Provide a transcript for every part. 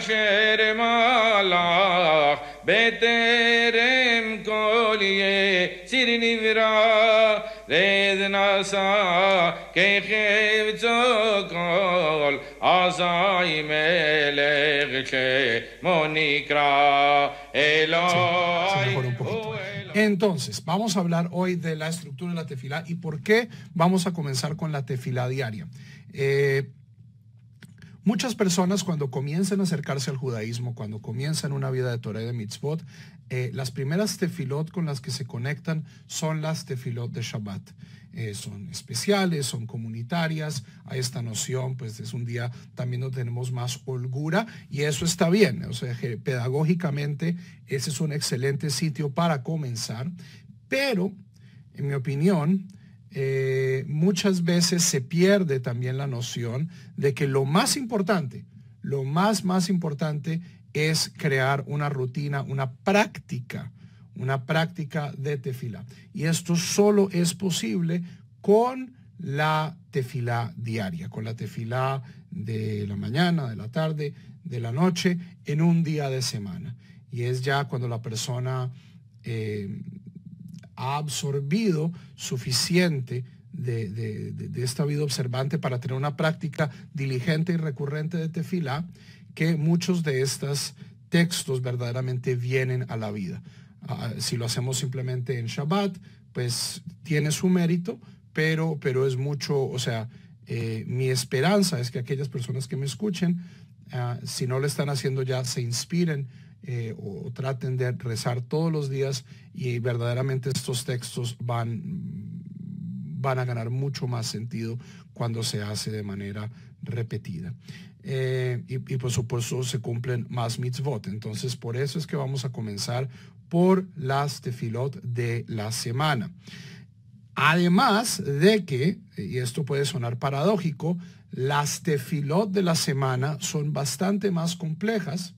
כאשר מלך בטרם כל יציר נברא רד נשא כחפצו כל אזי מלך שמו נקרא אלוהי. Entonces, vamos a hablar hoy de la estructura de la tefilá y por qué vamos a comenzar con la tefilá diaria. Muchas personas cuando comienzan a acercarse al judaísmo, cuando comienzan una vida de Torah y de mitzvot, las primeras tefilot con las que se conectan son las tefilot de Shabbat. Son especiales, son comunitarias, a esta noción pues es un día también donde tenemos más holgura y eso está bien, o sea que pedagógicamente ese es un excelente sitio para comenzar, pero en mi opinión muchas veces se pierde también la noción de que lo más importante es crear una rutina, una práctica de tefilá. Y esto solo es posible con la tefilá diaria, con la tefilá de la mañana, de la tarde, de la noche, en un día de semana. Y es ya cuando la persona ha absorbido suficiente de esta vida observante para tener una práctica diligente y recurrente de tefilá, que muchos de estos textos verdaderamente vienen a la vida. Si lo hacemos simplemente en Shabbat, pues tiene su mérito, pero es mucho, o sea, mi esperanza es que aquellas personas que me escuchen, si no lo están haciendo ya, se inspiren o traten de rezar todos los días y verdaderamente estos textos van a ganar mucho más sentido cuando se hace de manera repetida. Y por supuesto se cumplen más mitzvot. Entonces por eso es que vamos a comenzar por las tefilot de la semana. Además de que, y esto puede sonar paradójico, las tefilot de la semana son bastante más complejas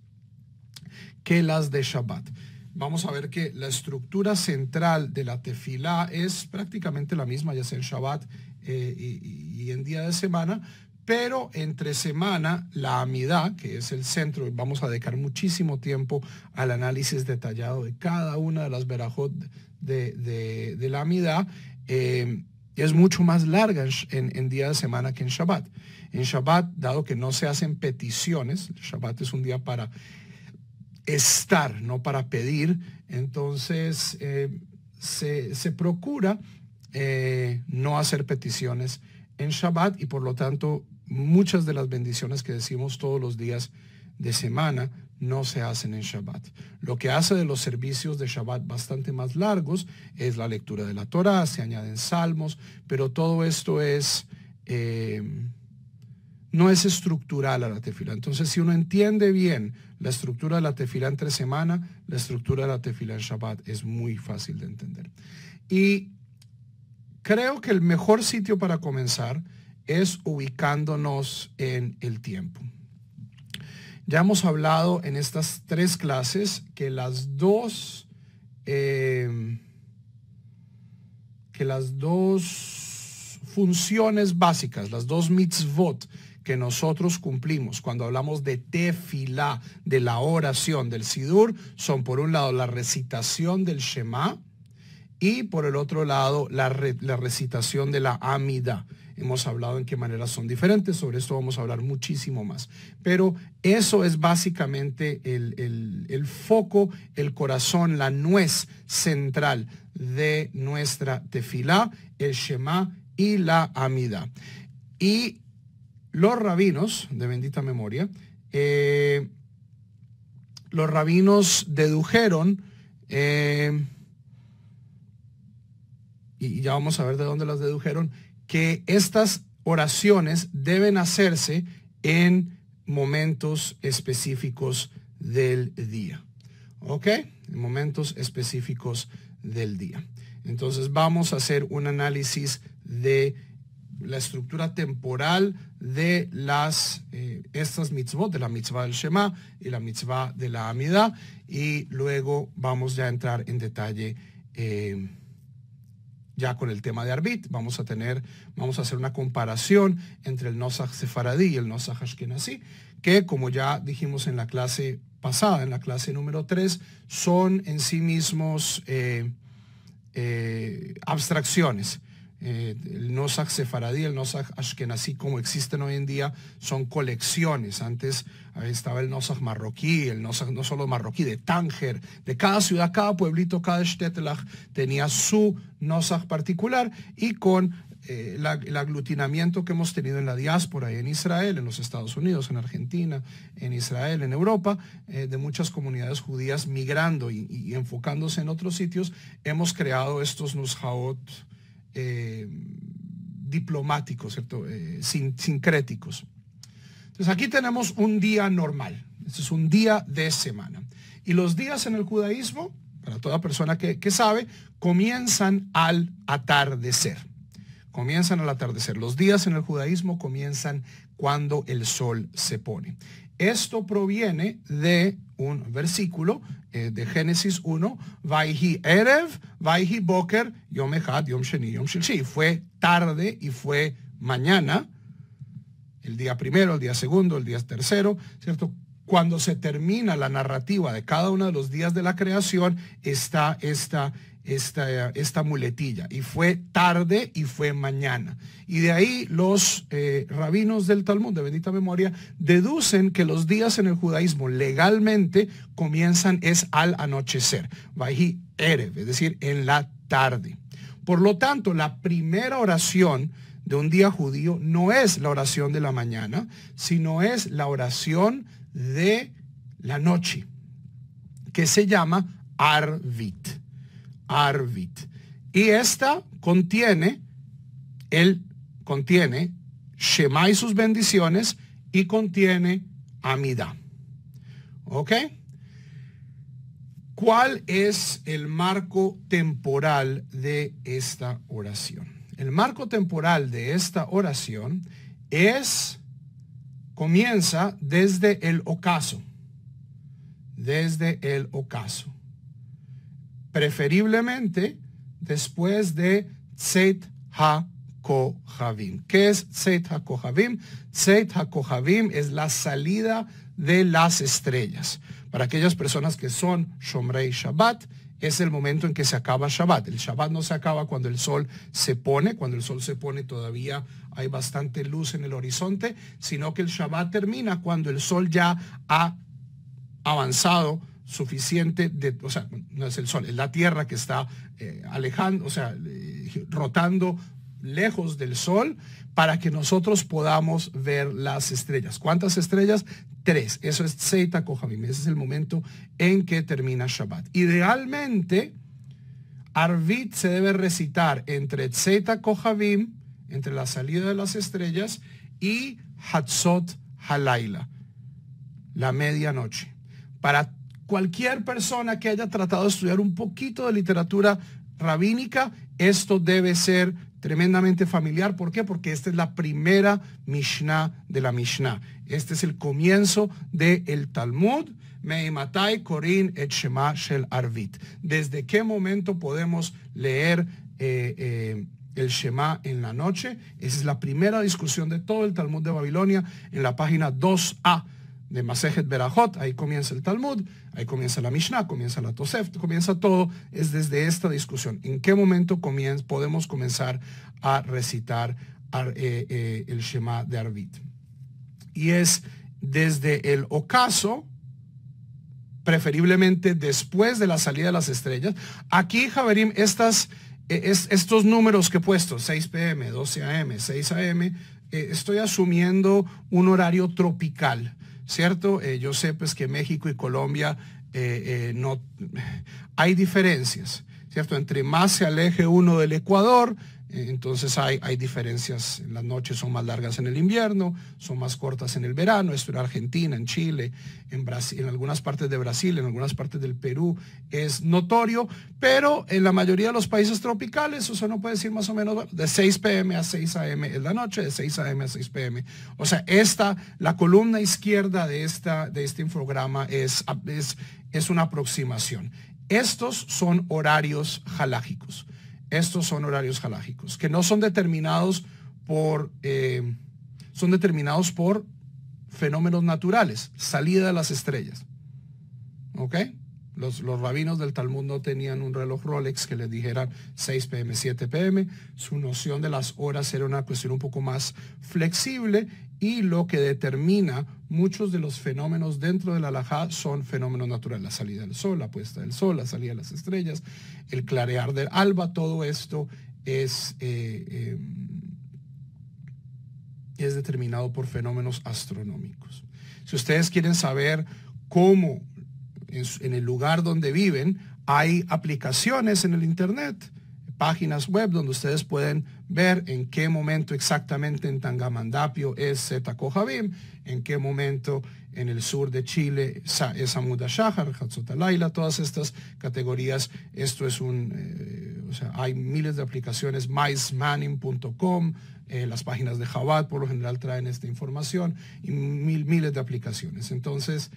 que las de Shabbat. Vamos a ver que la estructura central de la tefilá es prácticamente la misma, ya sea en Shabbat y en día de semana, pero entre semana la amidá, que es el centro, vamos a dedicar muchísimo tiempo al análisis detallado de cada una de las verajot de la amidá, es mucho más larga en día de semana que en Shabbat. En Shabbat, dado que no se hacen peticiones, Shabbat es un día para estar, no para pedir, entonces se procura no hacer peticiones en Shabbat y por lo tanto muchas de las bendiciones que decimos todos los días de semana no se hacen en Shabbat. Lo que hace de los servicios de Shabbat bastante más largos es la lectura de la Torah, se añaden salmos, pero todo esto no es estructural a la tefilá. Entonces, si uno entiende bien la estructura de la tefilá entre semana, la estructura de la tefilá en Shabbat es muy fácil de entender. Y creo que el mejor sitio para comenzar es ubicándonos en el tiempo. Ya hemos hablado en estas 3 clases que las dos funciones básicas, las 2 mitzvot que nosotros cumplimos cuando hablamos de tefilá, de la oración, del sidur, son por un lado la recitación del Shema y por el otro lado la recitación de la amidá. Hemos hablado en qué maneras son diferentes, sobre esto vamos a hablar muchísimo más. Pero eso es básicamente el foco, el corazón, la nuez central de nuestra tefilá, el Shema y la amidá. Y los rabinos, de bendita memoria, los rabinos dedujeron, y ya vamos a ver de dónde las dedujeron, que estas oraciones deben hacerse en momentos específicos del día. ¿Ok? En momentos específicos del día. Entonces vamos a hacer un análisis de la estructura temporal de estas mitzvot, de la mitzvah del Shema y la mitzvah de la amidá, y luego vamos ya a entrar en detalle ya con el tema de Arvit. Vamos a hacer una comparación entre el Nosaj Sefaradí y el Nosaj Ashkenazí, que como ya dijimos en la clase pasada, en la clase número 3, son en sí mismos abstracciones. El Nosaj Sefaradí, el Nosaj Ashkenazí, como existen hoy en día, son colecciones. Antes estaba el Nosaj marroquí, el Nosaj no solo marroquí, de Tánger, de cada ciudad, cada pueblito, cada shtetl tenía su Nosaj particular, y con el aglutinamiento que hemos tenido en la diáspora y en Israel, en los Estados Unidos, en Argentina, en Israel, en Europa, de muchas comunidades judías migrando y enfocándose en otros sitios, hemos creado estos Nushaot diplomáticos, ¿cierto? Sincréticos. Entonces aquí tenemos un día normal. Este es un día de semana. Y los días en el judaísmo, para toda persona que sabe, comienzan al atardecer. Comienzan al atardecer. Los días en el judaísmo comienzan cuando el sol se pone. Esto proviene de un versículo de Génesis 1, Vayhi Erev, Vayhi Boker, Yom Echad, Yom Sheni, Yom Shilshi. Fue tarde y fue mañana, el día primero, el día segundo, el día tercero, ¿cierto? Cuando se termina la narrativa de cada uno de los días de la creación, está esta muletilla, y fue tarde y fue mañana. Y de ahí los rabinos del Talmud de bendita memoria deducen que los días en el judaísmo legalmente comienzan es al anochecer, Vayhi Erev, es decir, en la tarde. Por lo tanto, la primera oración de un día judío no es la oración de la mañana, sino es la oración de la noche, que se llama Arvit. Arvit. Y esta contiene Shema y sus bendiciones, y contiene Amidá. ¿Ok? ¿Cuál es el marco temporal de esta oración? El marco temporal de esta oración comienza desde el ocaso. Desde el ocaso. Preferiblemente después de Tzeit HaKohavim. ¿Qué es Tzeit HaKohavim? Tzeit HaKohavim es la salida de las estrellas. Para aquellas personas que son Shomrei Shabbat, es el momento en que se acaba Shabbat. El Shabbat no se acaba cuando el sol se pone. Cuando el sol se pone todavía hay bastante luz en el horizonte, sino que el Shabbat termina cuando el sol ya ha avanzado suficiente, o sea, no es el sol, es la tierra que está alejando, o sea, rotando lejos del sol, para que nosotros podamos ver las estrellas. ¿Cuántas estrellas? 3. Eso es Tzeit HaKohavim. Ese es el momento en que termina Shabbat. Idealmente, Arvit se debe recitar entre Tzeit HaKohavim, entre la salida de las estrellas, y Hatzot Halayla, la medianoche. Para cualquier persona que haya tratado de estudiar un poquito de literatura rabínica, esto debe ser tremendamente familiar. ¿Por qué? Porque esta es la primera Mishnah de la Mishnah. Este es el comienzo del Talmud. Meimatai Korin et Shema Shel Arvit. ¿Desde qué momento podemos leer el Shema en la noche? Esa es la primera discusión de todo el Talmud de Babilonia, en la página 2a de Masejet Berajot. Ahí comienza el Talmud, ahí comienza la Mishnah, comienza la Tosefta, comienza todo. Es desde esta discusión. ¿En qué momento podemos comenzar a recitar el Shema de Arvit? Y es desde el ocaso, preferiblemente después de la salida de las estrellas. Aquí, Javerim, estos números que he puesto, 6 p.m., 12 a.m., 6 a.m., estoy asumiendo un horario tropical, ¿cierto? Yo sé pues que México y Colombia no hay diferencias, ¿cierto? Entre más se aleje uno del Ecuador, entonces hay diferencias. Las noches son más largas en el invierno, son más cortas en el verano. Esto en Argentina, en Chile, en Brasil, en algunas partes de Brasil, en algunas partes del Perú es notorio, pero en la mayoría de los países tropicales, o sea, uno puede decir más o menos de 6 p.m. a 6 a.m. es la noche, de 6 a.m. a 6 p.m. O sea, la columna izquierda de este infograma es una aproximación. Estos son horarios halágicos. estos son horarios halágicos, que no son determinados son determinados por fenómenos naturales, salida de las estrellas. ¿Ok? Los rabinos del Talmud no tenían un reloj Rolex que les dijera 6 p.m., 7 p.m. Su noción de las horas era una cuestión un poco más flexible, y lo que determina muchos de los fenómenos dentro de la halajá son fenómenos naturales. La salida del sol, la puesta del sol, la salida de las estrellas, el clarear del alba, todo esto es determinado por fenómenos astronómicos. Si ustedes quieren saber cómo en el lugar donde viven, hay aplicaciones en el internet, páginas web donde ustedes pueden ver en qué momento exactamente en Tangamandapio es Zeta Kohabim, en qué momento en el sur de Chile es Amud HaShahar, Hatzot HaLaila, todas estas categorías. Esto es hay miles de aplicaciones, maismanim.com, las páginas de Chabad por lo general traen esta información, y miles de aplicaciones. Entonces,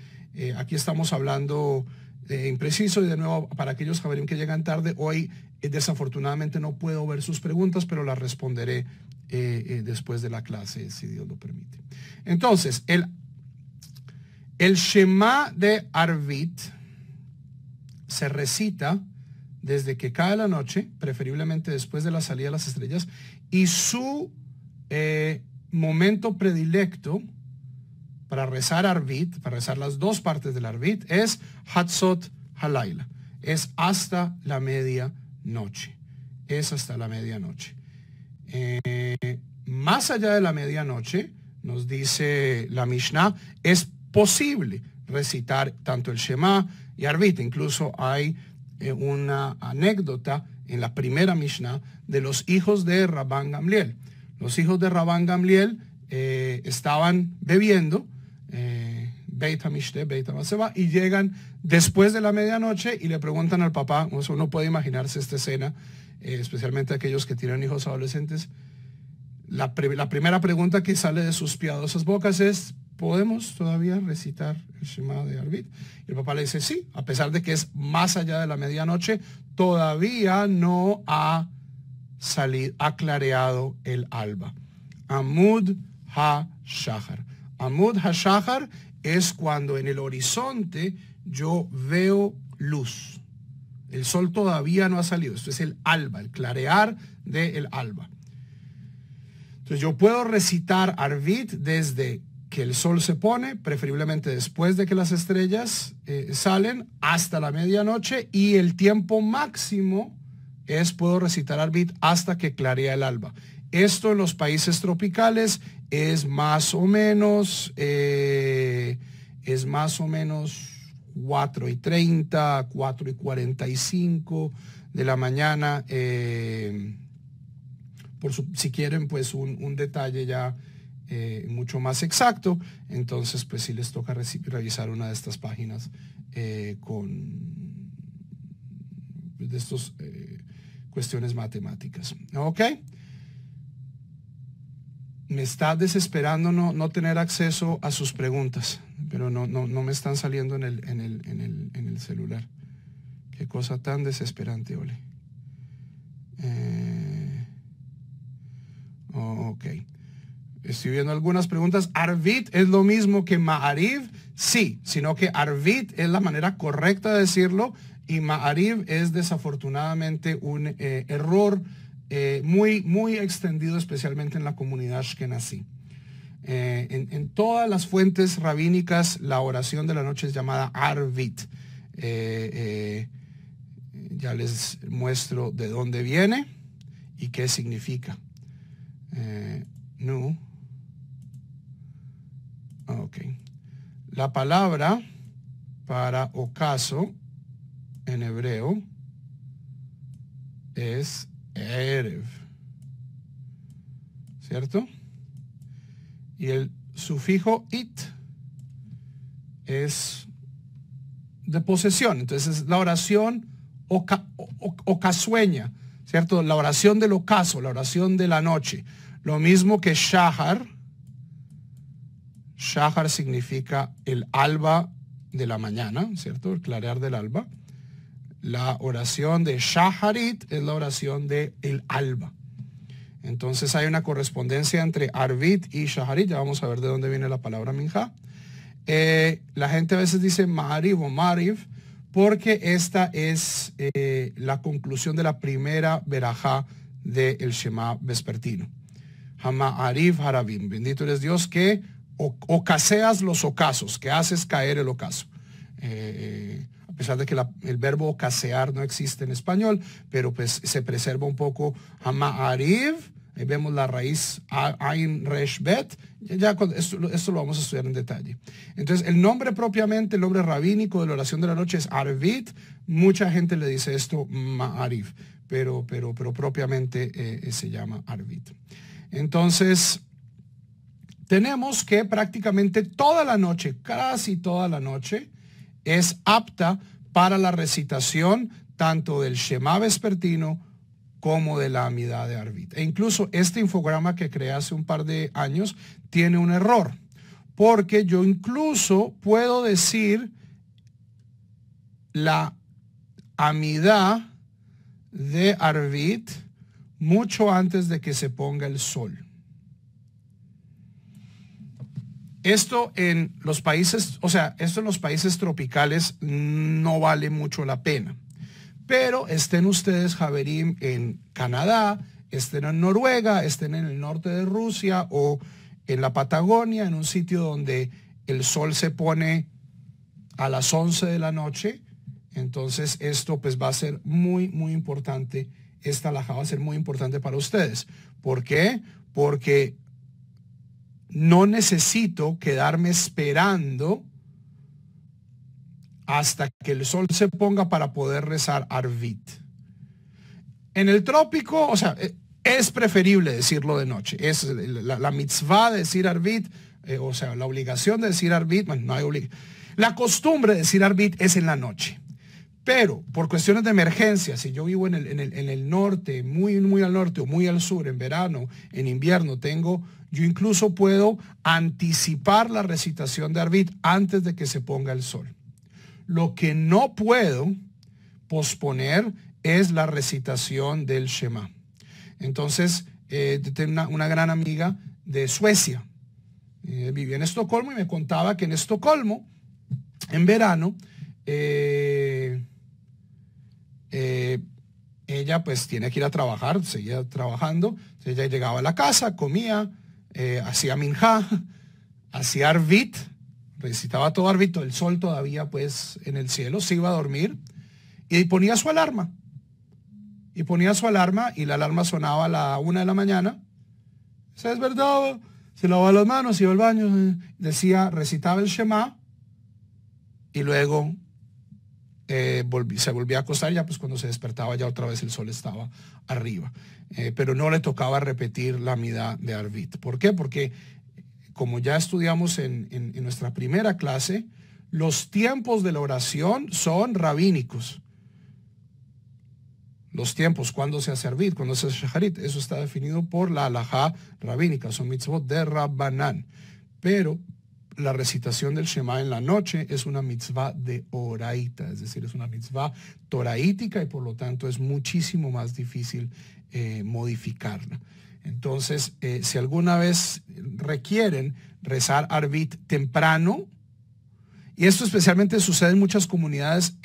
aquí estamos hablando impreciso, y de nuevo, para aquellos javerim que llegan tarde, hoy desafortunadamente no puedo ver sus preguntas, pero las responderé después de la clase, si Dios lo permite. Entonces, el Shema de Arvit se recita desde que cae la noche, preferiblemente después de la salida de las estrellas, y su momento predilecto para rezar Arvit, para rezar las dos partes del Arvit, es Hatzot HaLaila, es hasta la medianoche, es hasta la medianoche. Más allá de la medianoche, nos dice la Mishnah, es posible recitar tanto el Shema y Arvit. Incluso hay una anécdota en la primera Mishnah de los hijos de Rabban Gamliel. Los hijos de Rabban Gamliel estaban bebiendo Beit HaMishte, Beit HaMaseba, y llegan después de la medianoche y le preguntan al papá. Uno puede imaginarse esta escena, especialmente aquellos que tienen hijos adolescentes. La primera pregunta que sale de sus piadosas bocas es: ¿podemos todavía recitar el Shema de Arvit? Y el papá le dice sí, a pesar de que es más allá de la medianoche, todavía no ha clareado el alba. Amud HaShahar. Amud HaShahar es cuando en el horizonte yo veo luz. El sol todavía no ha salido. Esto es el alba, el clarear del alba. Entonces yo puedo recitar Arvit desde que el sol se pone, preferiblemente después de que las estrellas salen, hasta la medianoche, y el tiempo máximo puedo recitar Arvit hasta que clarea el alba. Esto en los países tropicales es más o menos 4:30, 4:45 de la mañana. Si quieren pues un detalle ya mucho más exacto, entonces pues sí les toca revisar una de estas páginas con de estas cuestiones matemáticas. ¿Ok? Me está desesperando no tener acceso a sus preguntas, pero no me están saliendo en el celular. Qué cosa tan desesperante, Ole. Ok. Estoy viendo algunas preguntas. ¿Arvit es lo mismo que Ma'ariv? Sí, sino que Arvit es la manera correcta de decirlo, y Ma'ariv es desafortunadamente un error muy, muy extendido, especialmente en la comunidad Ashkenazí. En todas las fuentes rabínicas, la oración de la noche es llamada Arvit. Ya les muestro de dónde viene y qué significa. No. Ok. La palabra para ocaso en hebreo es Erev, ¿cierto? Y el sufijo it es de posesión. Entonces es la oración ocasueña, ¿cierto? La oración del ocaso, la oración de la noche. Lo mismo que Shahar. Shahar significa el alba de la mañana, ¿cierto? El clarear del alba. La oración de Shaharit es la oración de el alba. Entonces hay una correspondencia entre Arvit y Shaharit. Ya vamos a ver de dónde viene la palabra Minja. La gente a veces dice Ma'ariv o Mariv, porque esta es la conclusión de la primera verajá del Shema vespertino. Hama'ariv harabim. Bendito eres Dios que ocaseas los ocasos, que haces caer el ocaso. A pesar de que el verbo ocasear no existe en español, pero pues se preserva un poco Hama'ariv. Ahí vemos la raíz Ain Resh Bet. Ya esto lo vamos a estudiar en detalle. Entonces, el nombre propiamente, el nombre rabínico de la oración de la noche es Arvit. Mucha gente le dice esto Ma'ariv, pero propiamente se llama Arvit. Entonces, tenemos que prácticamente toda la noche, casi toda la noche, es apta para la recitación tanto del Shema vespertino como de la Amidá de Arvit. E incluso este infograma que creé hace un par de años tiene un error, porque yo incluso puedo decir la Amidá de Arvit mucho antes de que se ponga el sol. Esto en los países, esto en los países tropicales no vale mucho la pena. Pero estén ustedes, Javerim, en Canadá, estén en Noruega, estén en el norte de Rusia o en la Patagonia, en un sitio donde el sol se pone a las 11 de la noche. Entonces esto pues va a ser muy, muy importante. Esta alajá va a ser muy importante para ustedes. ¿Por qué? Porque no necesito quedarme esperando hasta que el sol se ponga para poder rezar Arvit. En el trópico, es preferible decirlo de noche. Es la mitzvah de decir Arvit, la obligación de decir Arvit, bueno, no hay obligación. La costumbre de decir Arvit es en la noche. Pero por cuestiones de emergencia, si yo vivo en el norte, muy, muy al norte o muy al sur, en verano, en invierno, yo incluso puedo anticipar la recitación de Arvit antes de que se ponga el sol. Lo que no puedo posponer es la recitación del Shema. Entonces, tengo una gran amiga de Suecia. Vivía en Estocolmo y me contaba que en Estocolmo, en verano, ella pues tiene que ir a trabajar, seguía trabajando. Entonces, ella llegaba a la casa, comía, hacía minjá, hacía Arvit, recitaba todo Arvit, el sol todavía pues en el cielo, se iba a dormir y ponía su alarma. Y la alarma sonaba a la 1 de la mañana. Se despertaba, se lavaba las manos, iba al baño, recitaba el Shema y luego se volvía a acostar. Ya pues cuando se despertaba ya otra vez el sol estaba arriba. Pero no le tocaba repetir la Amidá de Arvit. ¿Por qué? Porque como ya estudiamos en nuestra primera clase, los tiempos de la oración son rabínicos. Los tiempos, cuando se hace Arvit, cuando se hace Shaharit, eso está definido por la halajá rabínica, son mitzvot de Rabbanán. Pero la recitación del Shema en la noche es una mitzvah de oraita, es decir, es una mitzvah toraítica y por lo tanto es muchísimo más difícil modificarla. Entonces, si alguna vez requieren rezar Arvit temprano, y esto especialmente sucede en muchas comunidades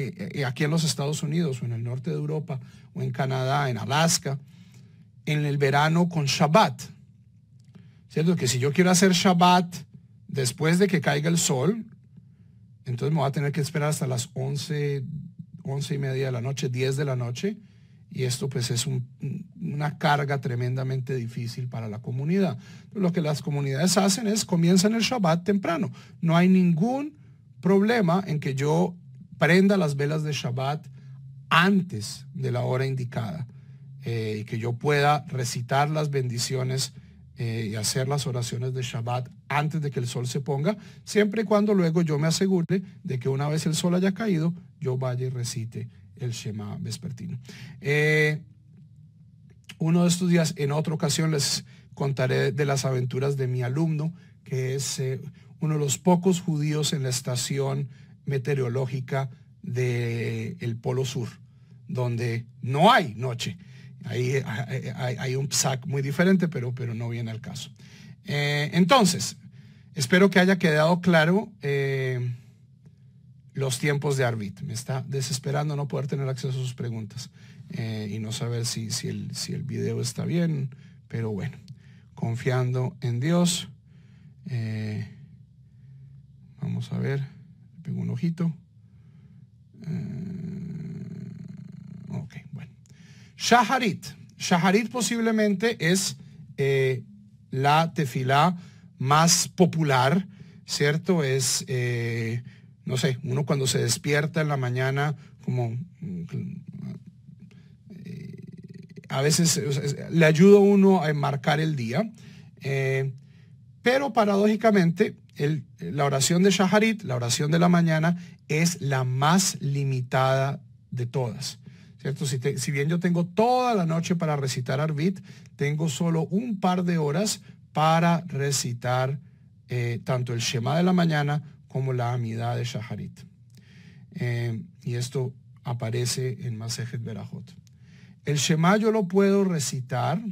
aquí en los Estados Unidos o en el norte de Europa o en Canadá, en Alaska, en el verano con Shabbat. ¿Cierto? Que si yo quiero hacer Shabbat después de que caiga el sol, entonces me voy a tener que esperar hasta las 11:30 de la noche, 10 de la noche. Y esto pues es una carga tremendamente difícil para la comunidad. Lo que las comunidades hacen es comienzan el Shabbat temprano. No hay ningún problema en que yo prenda las velas de Shabbat antes de la hora indicada y que yo pueda recitar las bendiciones y hacer las oraciones de Shabbat antes de que el sol se ponga, siempre y cuando luego yo me asegure de que una vez el sol haya caído, yo vaya y recite el Shema vespertino. Uno de estos días, en otra ocasión, les contaré de las aventuras de mi alumno, que es uno de los pocos judíos en la estación meteorológica del Polo Sur. donde no hay noche. Ahí hay un psak muy diferente, pero no viene al caso. Entonces, espero que haya quedado claro los tiempos de Arvit. Me está desesperando no poder tener acceso a sus preguntas y no saber si el video está bien, pero bueno, confiando en Dios. Vamos a ver, le pego un ojito. Ok, bueno. Shaharit. Shaharit posiblemente es la tefilá más popular, ¿cierto? Es, no sé, uno cuando se despierta en la mañana, como a veces le ayuda a uno a enmarcar el día. Pero paradójicamente, la oración de Shaharit, la oración de la mañana, es la más limitada de todas, ¿cierto? Si bien yo tengo toda la noche para recitar Arvit, tengo solo un par de horas para recitar tanto el Shema de la mañana como la Amidá de Shaharit. Y esto aparece en Masejet Berajot. El Shema yo lo puedo recitar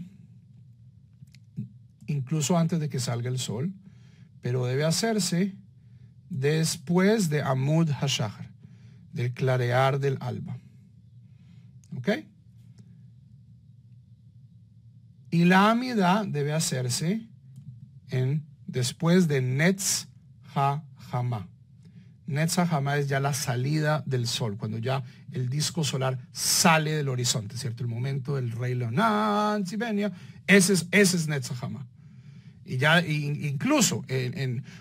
incluso antes de que salga el sol, pero debe hacerse después de Amud HaShahar, del clarear del alba. ¿Ok? Y la Amidá debe hacerse después de Netz HaHama. Netz HaHama es ya la salida del sol, cuando ya el disco solar sale del horizonte, ¿cierto? El momento del Rey Leonán, Sibenia, ese es Netz HaHama. Y ya incluso, o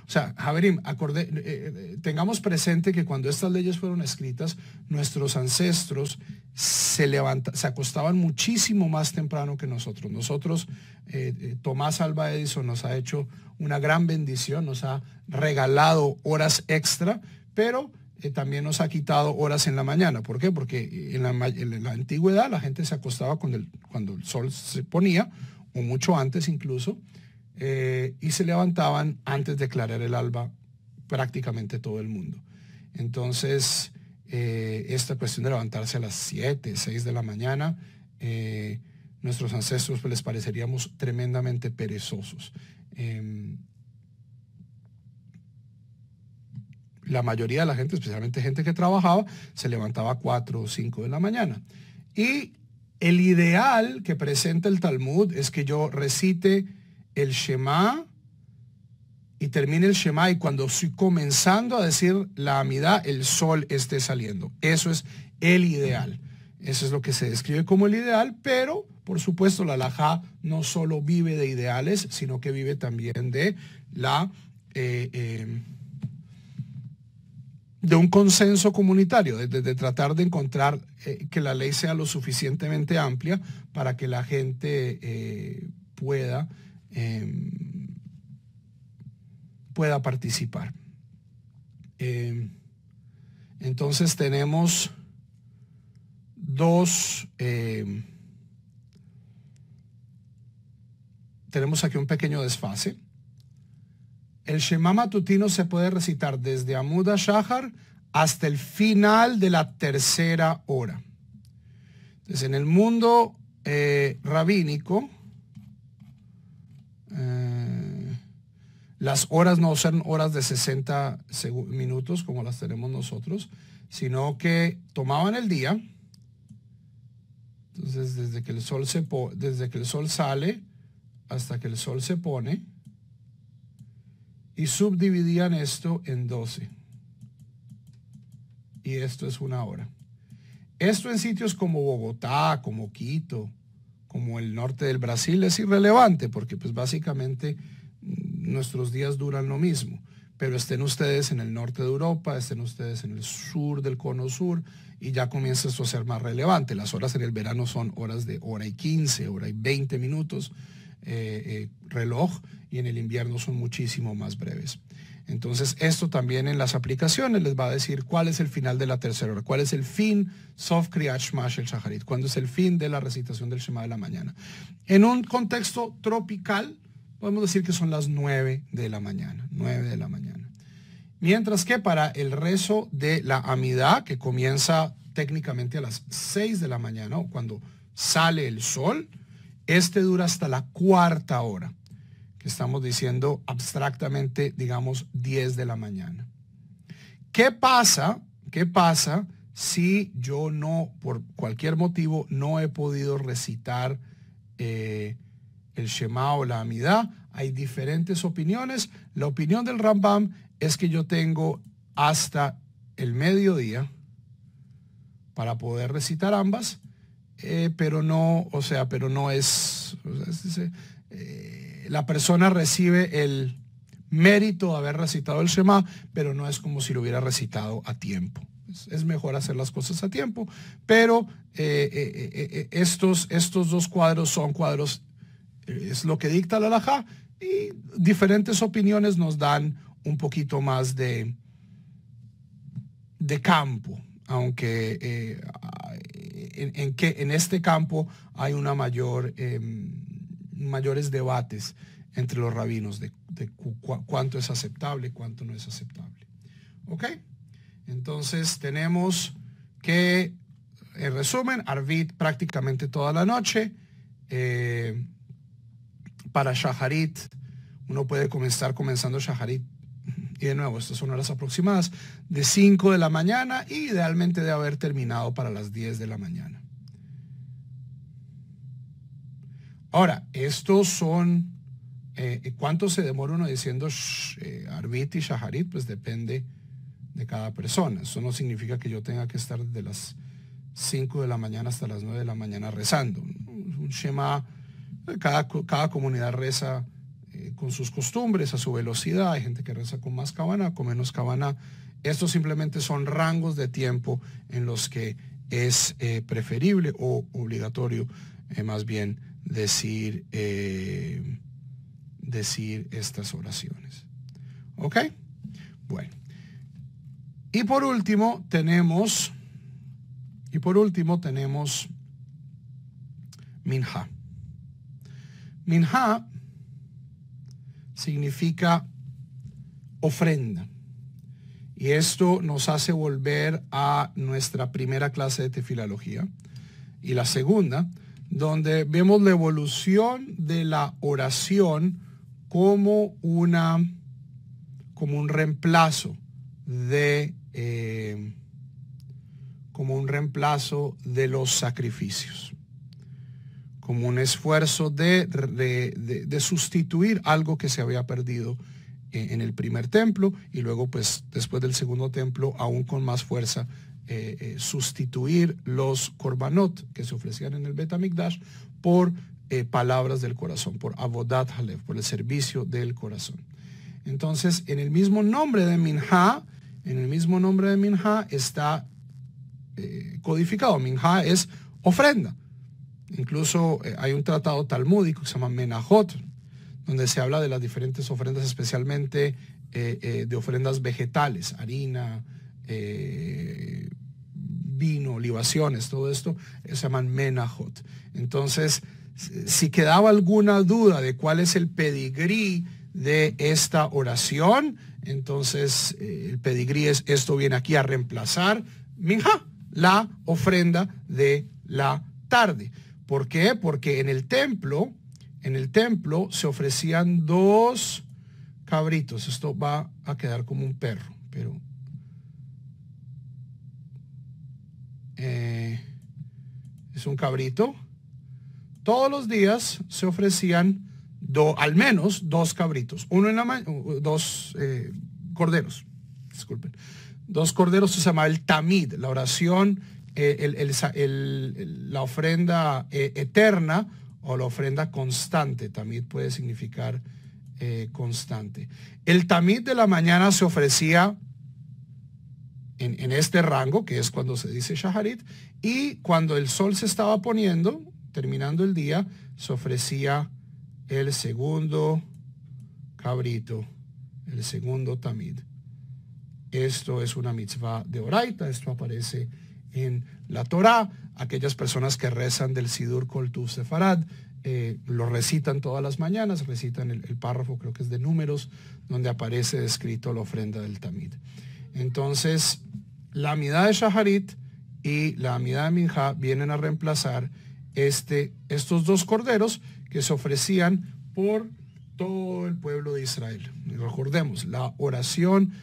sea, Javerim, tengamos presente que cuando estas leyes fueron escritas, nuestros ancestros se acostaban muchísimo más temprano que nosotros. Tomás Alva Edison nos ha hecho una gran bendición, nos ha regalado horas extra, pero también nos ha quitado horas en la mañana. ¿Por qué? Porque en la antigüedad la gente se acostaba cuando el sol se ponía, o mucho antes incluso, y se levantaban antes de aclarar el alba prácticamente todo el mundo. Entonces, esta cuestión de levantarse a las 7, 6 de la mañana, nuestros ancestros pues, les pareceríamos tremendamente perezosos. La mayoría de la gente, especialmente gente que trabajaba, se levantaba a 4 o 5 de la mañana. Y el ideal que presenta el Talmud es que yo recite el Shema y termine el Shema y cuando estoy comenzando a decir la Amidá, el sol esté saliendo. Eso es el ideal. Eso es lo que se describe como el ideal, pero por supuesto la halajá no solo vive de ideales, sino que vive también de de un consenso comunitario, de tratar de encontrar que la ley sea lo suficientemente amplia para que la gente pueda participar. Entonces tenemos tenemos aquí un pequeño desfase. El Shema matutino se puede recitar desde Amud HaShahar hasta el final de la tercera hora. Entonces, en el mundo rabínico, las horas no son horas de 60 minutos como las tenemos nosotros, sino que tomaban el día. Entonces, desde que el sol sale hasta que el sol se pone, y subdividían esto en 12. Y esto es una hora. Esto en sitios como Bogotá, como Quito, como el norte del Brasil es irrelevante porque pues básicamente nuestros días duran lo mismo. Pero estén ustedes en el norte de Europa, estén ustedes en el sur del cono sur y ya comienza esto a ser más relevante. Las horas en el verano son horas de hora y 15, hora y 20 minutos reloj, y en el invierno son muchísimo más breves. Entonces esto también en las aplicaciones les va a decir cuál es el final de la tercera hora, cuál es el fin Sof Kriyat Shema Shel Shaharit, cuándo es el fin de la recitación del Shema de la mañana. En un contexto tropical podemos decir que son las 9 de la mañana, 9 de la mañana. Mientras que para el rezo de la Amidá, que comienza técnicamente a las 6 de la mañana o cuando sale el sol. Este dura hasta la 4ª hora, que estamos diciendo abstractamente, digamos, 10 de la mañana. ¿Qué pasa si yo no, por cualquier motivo, no he podido recitar el Shema o la Amidá? Hay diferentes opiniones. La opinión del Rambam es que yo tengo hasta el mediodía para poder recitar ambas, pero no es, la persona recibe el mérito de haber recitado el Shema, pero no es como si lo hubiera recitado a tiempo. Es mejor hacer las cosas a tiempo, pero estos dos cuadros son cuadros, es lo que dicta la halajá, y diferentes opiniones nos dan un poquito más de campo, aunque en este campo hay una mayores debates entre los rabinos de cuánto es aceptable, cuánto no es aceptable. ¿Ok? Entonces tenemos que, en resumen, Arvit prácticamente toda la noche. Para Shaharit, uno puede comenzando Shaharit, y de nuevo, estas son horas aproximadas, de 5 de la mañana, y idealmente debe haber terminado para las 10 de la mañana. Ahora, estos son, ¿cuánto se demora uno diciendo Arvit y Shaharit? Pues depende de cada persona. Eso no significa que yo tenga que estar de las 5 de la mañana hasta las 9 de la mañana rezando. Un Shema, cada comunidad reza con sus costumbres, a su velocidad. Hay gente que reza con más cabana, con menos cabana. Estos simplemente son rangos de tiempo en los que es preferible o obligatorio, más bien, decir estas oraciones. ¿Ok? Bueno. Y por último tenemos Minha. Minha significa ofrenda. Y esto nos hace volver a nuestra primera clase de tefilología y la segunda, donde vemos la evolución de la oración como un reemplazo de los sacrificios, como un esfuerzo de sustituir algo que se había perdido en el primer templo, y luego pues después del segundo templo aún con más fuerza sustituir los korbanot que se ofrecían en el Bet HaMikdash por palabras del corazón, por avodat halev, por el servicio del corazón. Entonces, en el mismo nombre de Minha está codificado. Minha es ofrenda. Incluso hay un tratado talmúdico que se llama Menahot, donde se habla de las diferentes ofrendas, especialmente de ofrendas vegetales, harina, vino, libaciones, todo esto se llaman Menahot. Entonces, si quedaba alguna duda de cuál es el pedigrí de esta oración, entonces el pedigrí es: esto viene aquí a reemplazar Minha, la ofrenda de la tarde. ¿Por qué? Porque en el templo se ofrecían 2 cabritos. Esto va a quedar como un perro, pero es un cabrito. Todos los días se ofrecían al menos 2 cabritos, 2 corderos, disculpen. 2 corderos, se llama el tamid, la oración, la ofrenda eterna o la ofrenda constante. Tamid puede significar constante. El tamid de la mañana se ofrecía en este rango, que es cuando se dice Shaharit, y cuando el sol se estaba poniendo, terminando el día, se ofrecía el segundo cabrito, el segundo tamid. Esto es una mitzvah de oraita, esto aparece en la Torá. Aquellas personas que rezan del Sidur Kol Tuv Sefarad lo recitan todas las mañanas, recitan el párrafo, creo que es de Números, donde aparece descrito la ofrenda del tamid. Entonces, la Amidá de Shaharit y la Amidá de Minjá vienen a reemplazar estos 2 corderos que se ofrecían por todo el pueblo de Israel. Y recordemos, la oración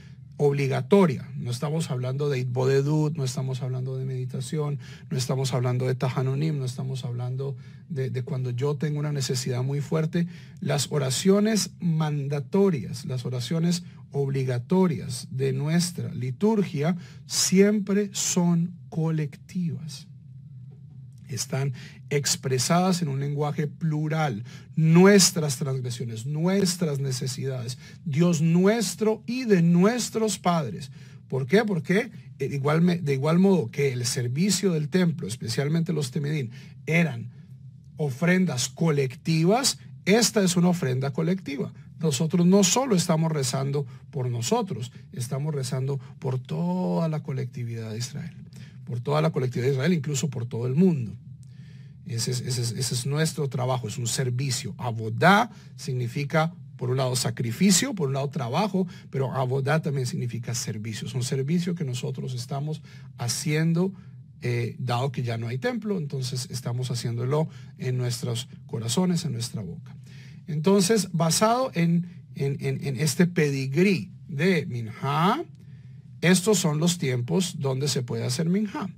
obligatoria, no estamos hablando de Itbodedut, no estamos hablando de meditación, no estamos hablando de Tahanunim, no estamos hablando de cuando yo tengo una necesidad muy fuerte. Las oraciones mandatorias, las oraciones obligatorias de nuestra liturgia siempre son colectivas. Están expresadas en un lenguaje plural, nuestras transgresiones, nuestras necesidades, Dios nuestro y de nuestros padres. ¿Por qué? Porque de igual modo que el servicio del templo, especialmente los temedín, eran ofrendas colectivas, esta es una ofrenda colectiva. Nosotros no solo estamos rezando por nosotros, estamos rezando por toda la colectividad de Israel. Por toda la colectividad de Israel, incluso por todo el mundo. Ese es nuestro trabajo, es un servicio. Abodá significa, por un lado, sacrificio, por un lado, trabajo, pero abodá también significa servicio. Es un servicio que nosotros estamos haciendo, dado que ya no hay templo, entonces estamos haciéndolo en nuestros corazones, en nuestra boca. Entonces, basado en este pedigrí de Minjá, estos son los tiempos donde se puede hacer Minjá.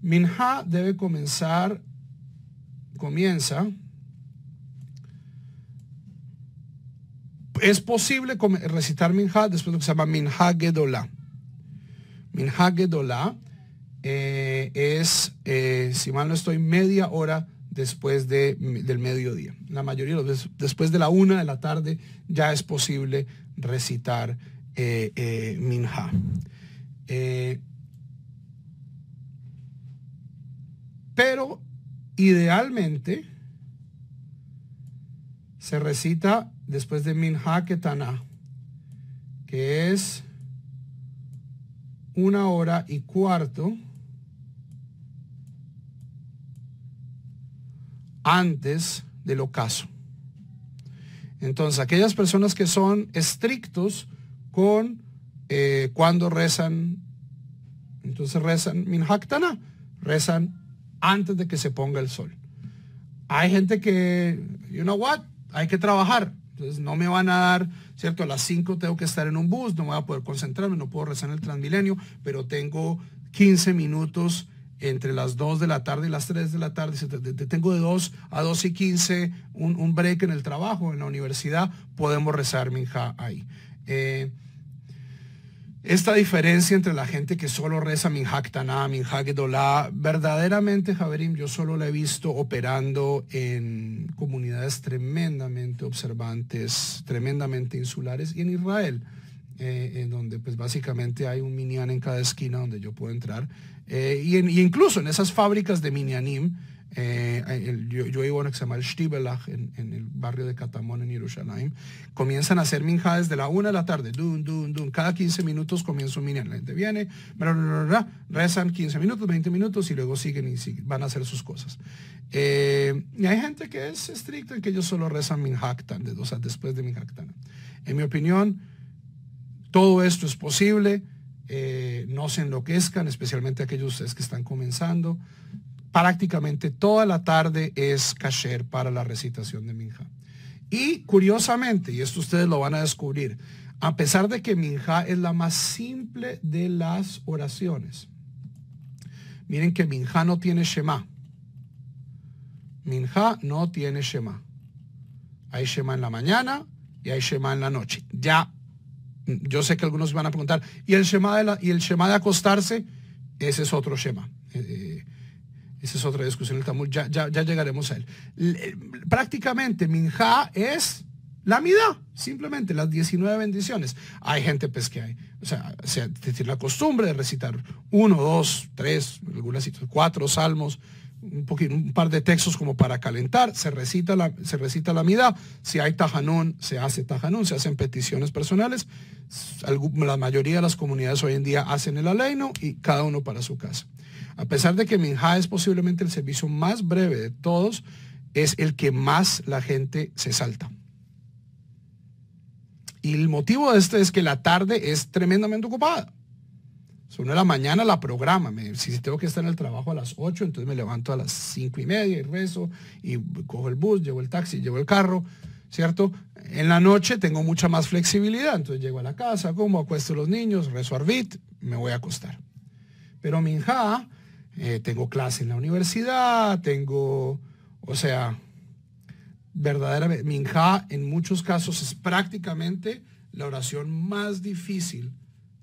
Minjá debe comienza, es posible recitar Minjá después de lo que se llama Minjá Gedolá. Minjá Gedolá es, si mal no estoy, media hora después del mediodía. La mayoría de las veces, después de la 1 de la tarde, ya es posible recitar Minjá. Pero idealmente se recita después de Minjá Ketaná, que es 1 hora y cuarto antes del ocaso. Entonces, aquellas personas que son estrictos con cuando rezan, entonces rezan Minjá Ketaná, rezan antes de que se ponga el sol. Hay gente que, you know what, hay que trabajar, entonces no me van a dar, ¿cierto? A las 5 tengo que estar en un bus, no voy a poder concentrarme, no puedo rezar en el Transmilenio, pero tengo 15 minutos entre las 2 de la tarde y las 3 de la tarde, tengo de 2 a 2 y 15 un break en el trabajo, en la universidad, podemos rezar Minjá ahí. Esta diferencia entre la gente que solo reza Minjá Ketaná, Minjá Gedolá, verdaderamente, Javerim, yo solo la he visto operando en comunidades tremendamente observantes, tremendamente insulares, y en Israel, en donde pues básicamente hay un minyan en cada esquina donde yo puedo entrar, y incluso en esas fábricas de minyanim. Yo vivo en el que se llama el Shtibelach, en el barrio de Katamón, en Jerusalén. Comienzan a hacer minjá desde la 1 de la tarde, cada 15 minutos comienza un minyan. La gente viene, rezan 15 minutos, 20 minutos y luego siguen y van a hacer sus cosas. Y hay gente que es estricta en que ellos solo rezan Minjá Ketaná, o sea, después de Minjá Ketaná. En mi opinión, todo esto es posible. No se enloquezcan, especialmente aquellos de ustedes que están comenzando. Prácticamente toda la tarde es kasher para la recitación de Minjá. Y curiosamente, y esto ustedes lo van a descubrir, a pesar de que Minjá es la más simple de las oraciones, miren que Minjá no tiene Shema. Minjá no tiene Shema. Hay Shema en la mañana y hay Shema en la noche. Ya, yo sé que algunos van a preguntar, ¿y el Shema de acostarse? Ese es otro Shema. Esa es otra discusión del Talmud, ya llegaremos a él. Prácticamente Minjá es la Amidá, simplemente las 19 bendiciones. Hay gente pues que hay, o sea, tiene la costumbre de recitar 1, 2, 3, algunas 4 salmos, un par de textos como para calentar, se recita la Amidá. Si hay Tahanún, se hace Tahanún, se hacen peticiones personales. La mayoría de las comunidades hoy en día hacen el aleino y cada uno para su casa. A pesar de que Minjá es posiblemente el servicio más breve de todos, es el que más la gente se salta. Y el motivo de esto es que la tarde es tremendamente ocupada. Uno de la mañana la programa. Si tengo que estar en el trabajo a las 8, entonces me levanto a las 5:30 y rezo y cojo el bus, llevo el taxi, llevo el carro, ¿cierto? En la noche tengo mucha más flexibilidad. Entonces llego a la casa, como, acuesto a los niños, rezo Arvit, me voy a acostar. Pero Minjá, tengo clase en la universidad, verdaderamente, Minjá en muchos casos es prácticamente la oración más difícil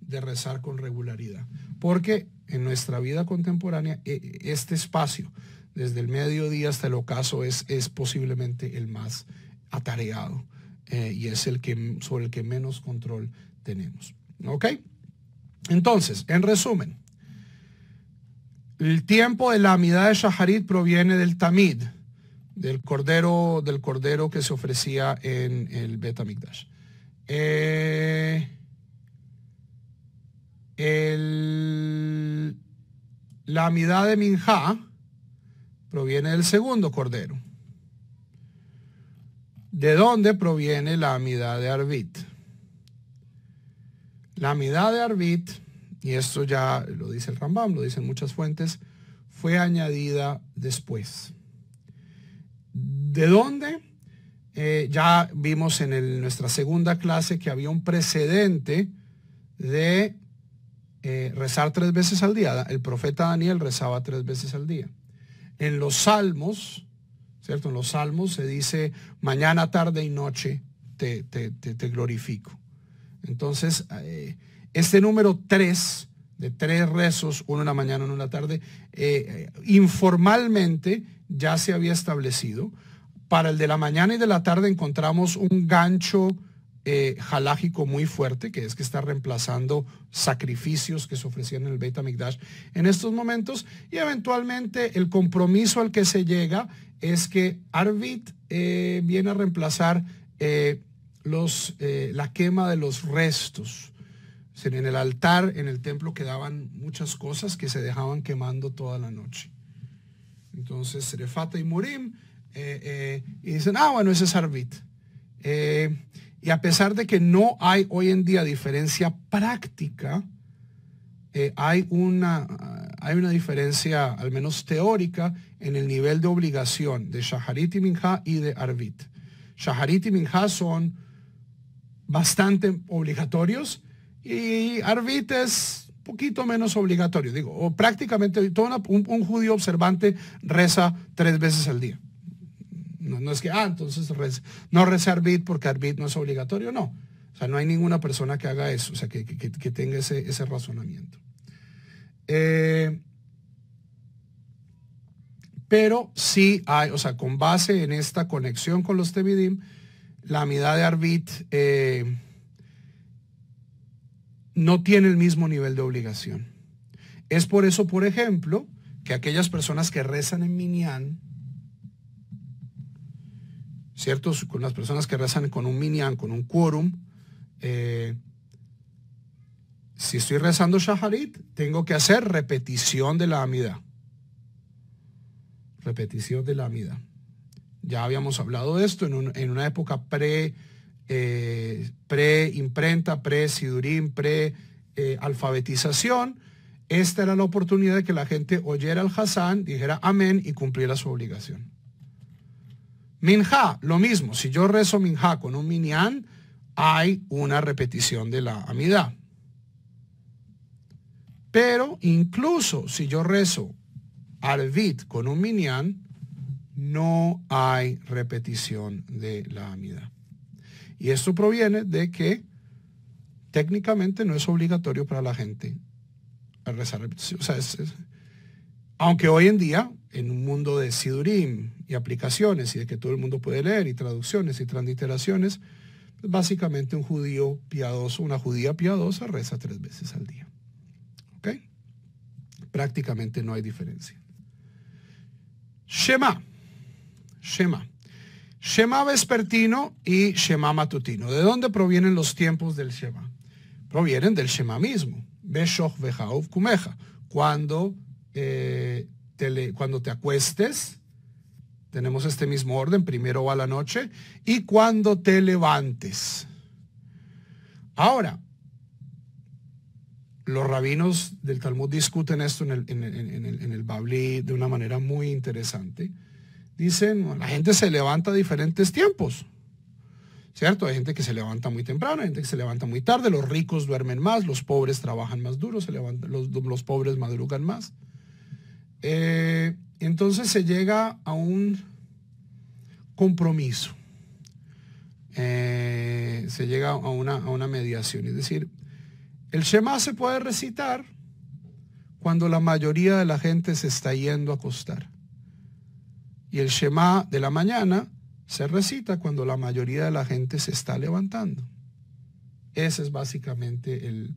de rezar con regularidad, porque en nuestra vida contemporánea este espacio, desde el mediodía hasta el ocaso, es posiblemente el más atareado y es sobre el que menos control tenemos. ¿Ok? Entonces, en resumen, el tiempo de la Amidá de Shaharit proviene del Tamid, del cordero que se ofrecía en el Bet Hamikdash. La Amidá de Minjá proviene del segundo cordero. ¿De dónde proviene la Amidá de Arvit? La Amidá de Arvit, y esto ya lo dice el Rambam, lo dicen muchas fuentes, fue añadida después. ¿De dónde? Ya vimos en nuestra segunda clase que había un precedente de rezar 3 veces al día. El profeta Daniel rezaba 3 veces al día. En los Salmos, ¿cierto? En los Salmos se dice mañana, tarde y noche te glorifico. Entonces, este número 3, de 3 rezos, uno en la mañana, uno en la tarde, informalmente ya se había establecido. Para el de la mañana y de la tarde encontramos un gancho halágico muy fuerte, que es que está reemplazando sacrificios que se ofrecían en el Beit HaMikdash en estos momentos, y eventualmente el compromiso al que se llega es que Arvit viene a reemplazar la quema de los restos. O sea, en el altar, en el templo, quedaban muchas cosas que se dejaban quemando toda la noche. Entonces, Serefata y Murim, y dicen, bueno, ese es Arvit. Y a pesar de que no hay hoy en día diferencia práctica, hay una diferencia, al menos teórica, en el nivel de obligación de Shaharit y Minjá y de Arvit. Shaharit y Minjá son bastante obligatorios y Arvit es un poquito menos obligatorio. O prácticamente un judío observante reza 3 veces al día. No es que, entonces no reza Arvit porque Arvit no es obligatorio, no. O sea, no hay ninguna persona que haga eso, o sea, que tenga ese razonamiento. Pero sí hay, o sea, con base en esta conexión con los Tevidim, la Amidá de Arvit no tiene el mismo nivel de obligación. Es por eso, por ejemplo, que aquellas personas que rezan en Minyan, ¿cierto? Con las personas que rezan con un minyan, con un quórum, si estoy rezando Shaharit, tengo que hacer repetición de la Amidá. Repetición de la Amidá. Ya habíamos hablado de esto en una época pre-imprenta, pre-sidurim, pre-alfabetización. Esta era la oportunidad de que la gente oyera al Hazán, dijera amén y cumpliera su obligación. Minjá, lo mismo. Si yo rezo Minjá con un minyan, hay una repetición de la Amidá. Pero incluso si yo rezo Arvit con un minyan, no hay repetición de la Amidá. Y esto proviene de que técnicamente no es obligatorio para la gente rezar repetición. O sea, aunque hoy en día, en un mundo de sidurim y aplicaciones y de que todo el mundo puede leer y traducciones y transliteraciones, pues básicamente un judío piadoso, una judía piadosa reza 3 veces al día. ¿Ok? Prácticamente no hay diferencia. Shema. Shema vespertino y Shema matutino. ¿De dónde provienen los tiempos del Shema? Provienen del Shema mismo. Beshoch vejaov kumeja. Cuando te acuestes, tenemos este mismo orden, primero va la noche, y cuando te levantes. Ahora, los rabinos del Talmud discuten esto en el Babli de una manera muy interesante. Dicen, la gente se levanta a diferentes tiempos, ¿cierto? Hay gente que se levanta muy temprano, hay gente que se levanta muy tarde, los ricos duermen más, los pobres trabajan más duro, los pobres madrugan más. Entonces se llega a un compromiso, se llega a una mediación, es decir, el Shema se puede recitar cuando la mayoría de la gente se está yendo a acostar. Y el Shema de la mañana se recita cuando la mayoría de la gente se está levantando. Esa es básicamente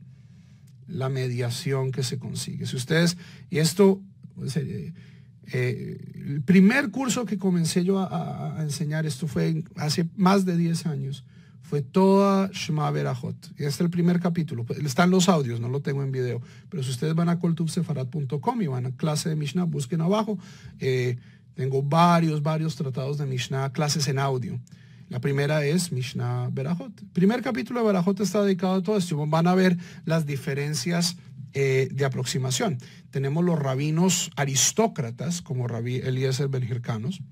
la mediación que se consigue. Si ustedes, y esto, el primer curso que comencé yo a enseñar, esto fue hace más de 10 años, fue toda Shema Berajot. Y este es el primer capítulo. Están los audios, no lo tengo en video. Pero si ustedes van a koltuvsefarad.com y van a clase de Mishnah, busquen abajo. Tengo varios tratados de Mishnah, clases en audio. La primera es Mishnah Berajot. El primer capítulo de Berajot está dedicado a todo esto. Van a ver las diferencias de aproximación. Tenemos los rabinos aristócratas, como Rabbi Eliezer Ben Hirkanos,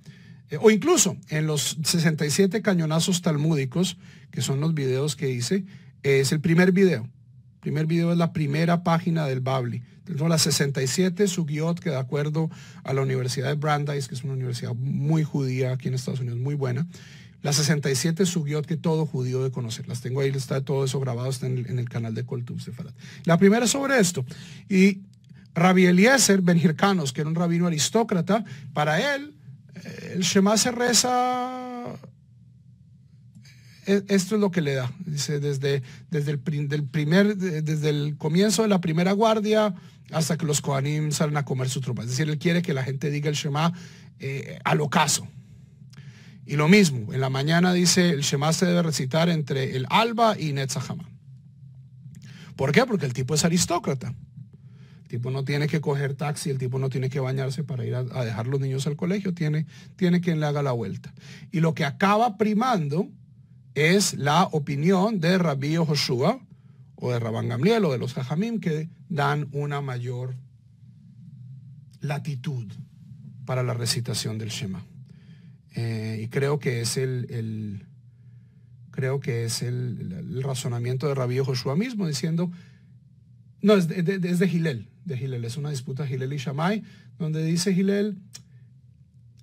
o incluso en los 67 cañonazos talmúdicos, que son los videos que hice, es el primer video. El primer video es la primera página del Babli. Tengo las 67 sugiot que, de acuerdo a la Universidad de Brandeis, que es una universidad muy judía aquí en Estados Unidos, muy buena, las 67 sugiot que todo judío debe conocer. Las tengo ahí, está todo eso grabado, está en el canal de Kol Tuv Sefarad. La primera es sobre esto. Y Rabbi Eliezer Ben Hirkanos, que era un rabino aristócrata, para él, el Shema se reza, esto es lo que le da. Dice, desde el comienzo de la primera guardia hasta que los Kohanim salen a comer su tropa. Es decir, él quiere que la gente diga el Shema al ocaso. Y lo mismo, en la mañana dice, el Shema se debe recitar entre el alba y Netzach Hamán. ¿Por qué? Porque el tipo es aristócrata. El tipo no tiene que coger taxi, el tipo no tiene que bañarse para ir a dejar los niños al colegio, tiene quien le haga la vuelta. Y lo que acaba primando es la opinión de Rabbi Yehoshua o de Rabban Gamliel o de los Jajamim, que dan una mayor latitud para la recitación del Shema. Y creo que es el razonamiento de Rabbi Yehoshua mismo, diciendo, no, es de Hillel, es una disputa Hillel y Shammai, donde dice Hillel,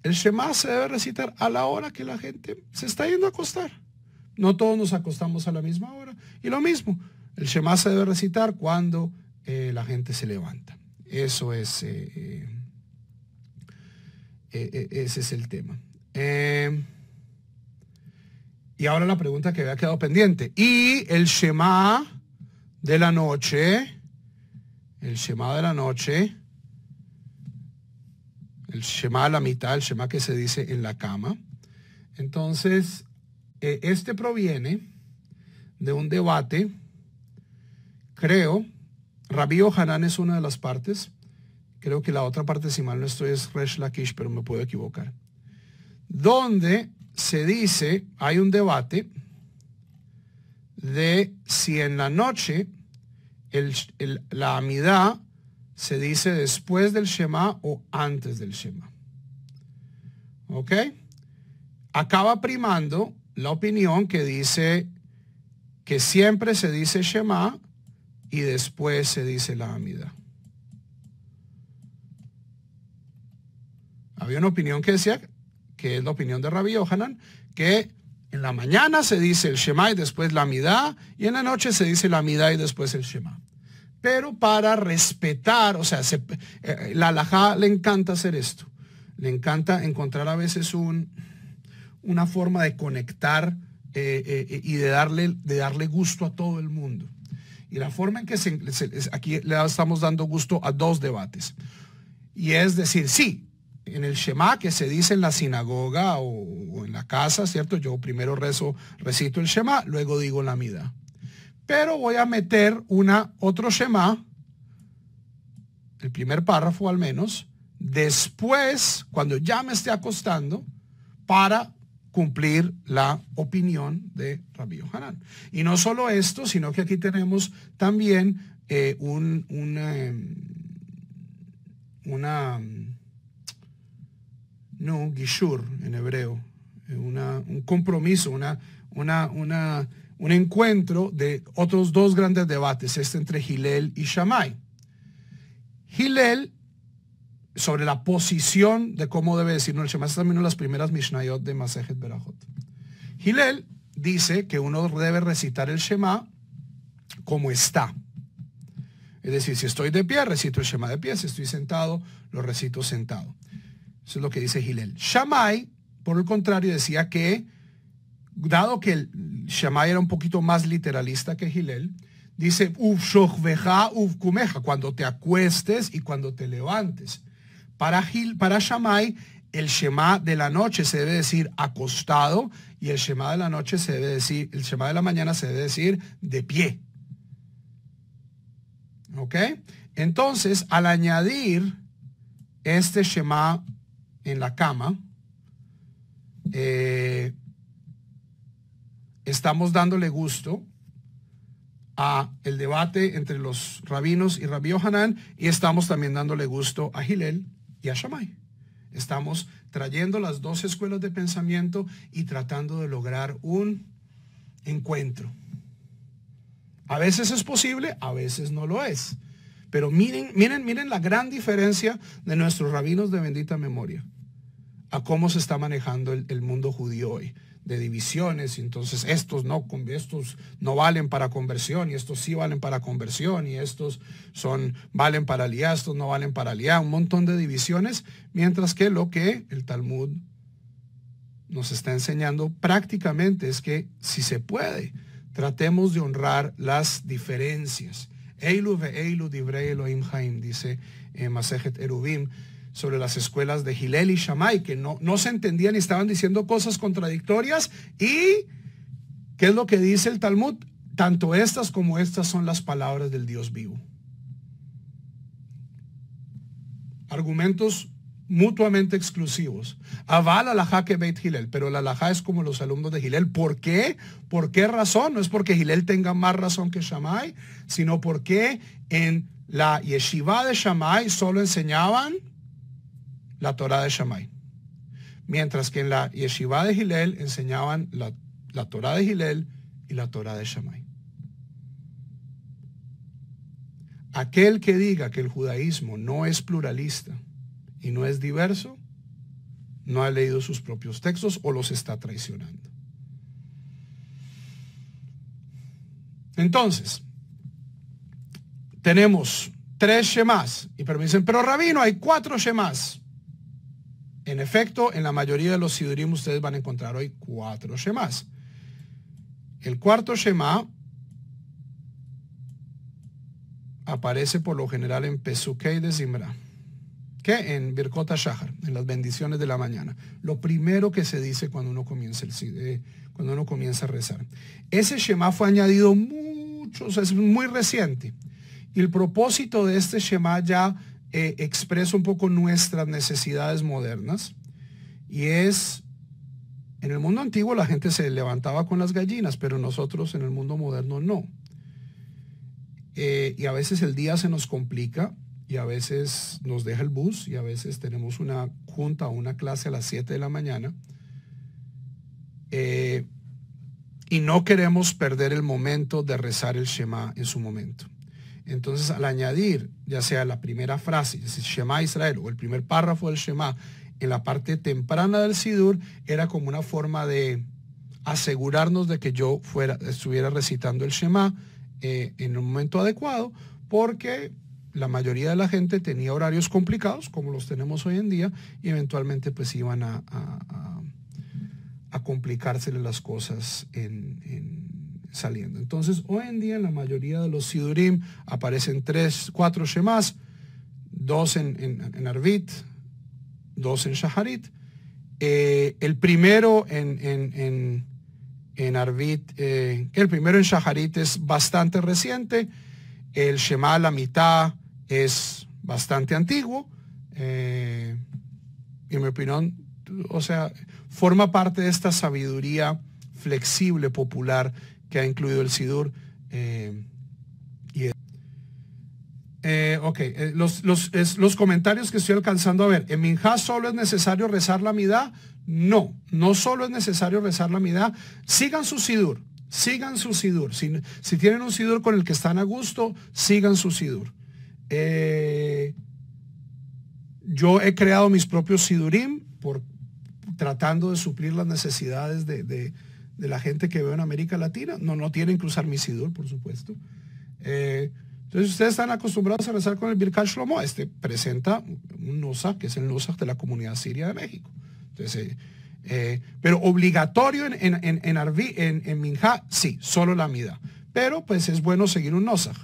el Shema se debe recitar a la hora que la gente se está yendo a acostar. No todos nos acostamos a la misma hora. Y lo mismo, el Shema se debe recitar cuando la gente se levanta. Eso es, ese es el tema. Y ahora la pregunta que había quedado pendiente. Y el Shema de la noche, el Shema de la mitad, el Shema que se dice en la cama. Entonces, este proviene de un debate, creo, Rabbi Yohanan es una de las partes, creo que la otra parte, si mal no estoy, es Resh Lakish, pero me puedo equivocar, donde se dice, hay un debate de si en la noche la amidá se dice después del Shema o antes del Shema. ¿Ok? Acaba primando la opinión que dice que siempre se dice Shema y después se dice la amidá. Había una opinión que decía, que es la opinión de Rabbi Yohanan, que en la mañana se dice el Shema y después la amidá, y en la noche se dice la amidá y después el Shema. Pero para respetar, o sea, la halajá le encanta hacer esto. Le encanta encontrar a veces una forma de conectar y de darle gusto a todo el mundo. Y la forma en que aquí le estamos dando gusto a dos debates. Y es decir, sí, en el Shema que se dice en la sinagoga o en la casa, ¿cierto? Yo primero recito el Shema, luego digo la amidá. Pero voy a meter otro Shema, el primer párrafo al menos, después, cuando ya me esté acostando, para cumplir la opinión de Rabbi Yohanan. Y no solo esto, sino que aquí tenemos también gishur en hebreo, un compromiso, un encuentro de otros dos grandes debates, entre Hillel y Shammai. Hillel, sobre la posición de cómo debe decirlo el Shema, es también una de las primeras Mishnayot de Masejet Berajot. Hillel dice que uno debe recitar el Shema como está. Es decir, si estoy de pie, recito el Shema de pie. Si estoy sentado, lo recito sentado. Eso es lo que dice Hillel. Shammai, por el contrario, decía que, dado que el Shammai era un poquito más literalista que Hillel, dice, uf shochveja, uf kumeja, cuando te acuestes y cuando te levantes. Para Shammai, el Shema de la noche se debe decir acostado y el Shema de la noche se debe decir, el Shema de la mañana se debe decir de pie. ¿Ok? Entonces, al añadir este Shema en la cama, estamos dándole gusto a el debate entre los rabinos y Rabbi Yohanan, y estamos también dándole gusto a Hillel y a Shammai. Estamos trayendo las dos escuelas de pensamiento y tratando de lograr un encuentro. A veces es posible, a veces no lo es. Pero miren la gran diferencia de nuestros rabinos de bendita memoria a cómo se está manejando el mundo judío hoy, de divisiones. Entonces estos no valen para conversión y estos sí valen para conversión y estos valen para aliyá, estos no valen para aliyá, un montón de divisiones, mientras que lo que el Talmud nos está enseñando prácticamente es que si se puede, tratemos de honrar las diferencias. Eilu ve'eilu divrei Elohim Chaim, dice Masejet Eruvim, sobre las escuelas de Hillel y Shammai, que no se entendían y estaban diciendo cosas contradictorias. ¿Y qué es lo que dice el Talmud? Tanto estas como estas son las palabras del Dios vivo. Argumentos mutuamente exclusivos. Aval alajá que Beit Hillel, pero la alajá es como los alumnos de Hillel. ¿Por qué? ¿Por qué razón? No es porque Hillel tenga más razón que Shammai, sino porque en la yeshiva de Shammai solo enseñaban la Torah de Shammai, mientras que en la yeshiva de Hillel enseñaban la Torah de Hillel y la Torah de Shammai. Aquel que diga que el judaísmo no es pluralista y no es diverso, no ha leído sus propios textos o los está traicionando. Entonces, tenemos 3 shemás, pero me dicen, pero rabino, hay 4 shemás. En efecto, en la mayoría de los sidurim ustedes van a encontrar hoy 4 shemás. El cuarto shema aparece por lo general en Pesukei de Zimra, que en Birkot HaShachar, en las bendiciones de la mañana. Lo primero que se dice cuando uno comienza a rezar. Ese shema fue añadido mucho, o sea, es muy reciente. Y el propósito de este shema ya expresa un poco nuestras necesidades modernas, y es, en el mundo antiguo la gente se levantaba con las gallinas, pero nosotros en el mundo moderno no. Y a veces el día se nos complica, y a veces nos deja el bus, y a veces tenemos una junta o una clase a las 7 de la mañana, y no queremos perder el momento de rezar el Shema en su momento. Entonces, al añadir, ya sea la primera frase, es Shema Israel, o el primer párrafo del Shema, en la parte temprana del Sidur, era como una forma de asegurarnos de que yo estuviera recitando el Shema en un momento adecuado, porque la mayoría de la gente tenía horarios complicados, como los tenemos hoy en día, y eventualmente pues iban a complicársele las cosas saliendo. Entonces, hoy en día en la mayoría de los sidurim aparecen 4 shemás, 2 en Arvit, 2 en Shaharit. El primero en Arvit, el primero en Shaharit es bastante reciente. El Shema a la mitad es bastante antiguo. En mi opinión, o sea, forma parte de esta sabiduría flexible, popular, que ha incluido el Sidur. Los comentarios que estoy alcanzando a ver. ¿En Minjá solo es necesario rezar la midá? No, no solo es necesario rezar la midá. Sigan su sidur. Sigan su sidur. Si tienen un sidur con el que están a gusto, sigan su sidur. Yo he creado mis propios sidurim tratando de suplir las necesidades de la gente que veo en América Latina. No tienen que usar mi sidur, por supuesto. Entonces ustedes están acostumbrados a rezar con el Birkat Shlomo. Presenta un nosach, que es el nosach de la comunidad siria de México. Entonces, pero obligatorio en Minjá, sí, solo la midá. Pero pues es bueno seguir un nosach.